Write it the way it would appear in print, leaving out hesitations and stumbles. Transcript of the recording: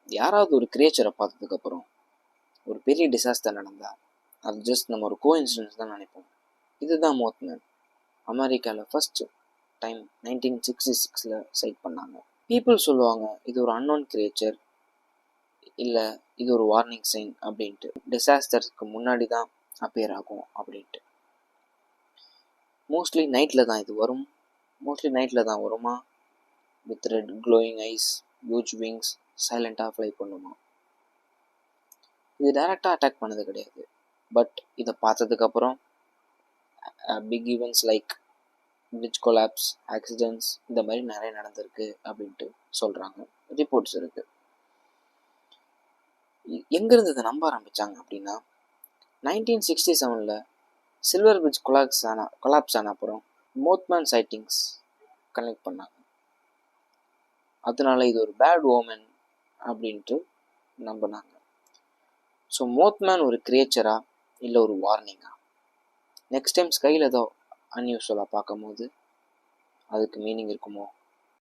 யாராவது ஒரு கிரியேச்சரை பார்த்ததுக்கப்புறம் ஒரு பெரிய டிசாஸ்டர் நடந்தால் அது ஜஸ்ட் நம்ம ஒரு கோஇன்சிடென்ஸ் தான் நினைப்போம். இதுதான் மோத்மேன் அமெரிக்காவில் ஃபஸ்ட்டு டைம் 1966 சைட் பண்ணாங்க. பீப்புள் சொல்லுவாங்க இது ஒரு அன்னோன் கிரியேச்சர், இல்லை இது ஒரு வார்னிங் சைன் அப்படின்ட்டு. டிசாஸ்டருக்கு முன்னாடி தான் அப்பியர் ஆகும் அப்படின்ட்டு. மோஸ்ட்லி நைட்டில் தான் இது வரும். மோஸ்ட்லி நைட்டில் தான் வருமா, with red glowing eyes, huge wings, சைலண்ட்டாக ஃப்ளை பண்ணுமா. இது டைரெக்டாக அட்டாக் பண்ணது கிடையாது. பட் இதை பார்த்ததுக்கப்புறம் big events like bridge collapse, accidents இந்த மாதிரி நிறைய நடந்திருக்கு அப்படின்ட்டு சொல்கிறாங்க. ரிப்போர்ட்ஸ் இருக்குது. எங்கேருந்து இதை நம்ப ஆரம்பித்தாங்க அப்படின்னா 1967 சில்வர் பிரிட்ஜ் கொலாப்ஸ் ஆன அப்புறம் மோத்மேன் சைட்டிங்ஸ் கனெக்ட் பண்ணாங்க. அதனால இது ஒரு பேட் ஓமன் அப்படின்ட்டு நம்பினாங்க. ஸோ மோத்மேன் ஒரு கிரியேச்சரா இல்லை ஒரு வார்னிங்கா? நெக்ஸ்ட் டைம் ஸ்கையில் ஏதோ அன்யூஸ்வலாக பார்க்கும் போது அதுக்கு மீனிங் இருக்குமோ?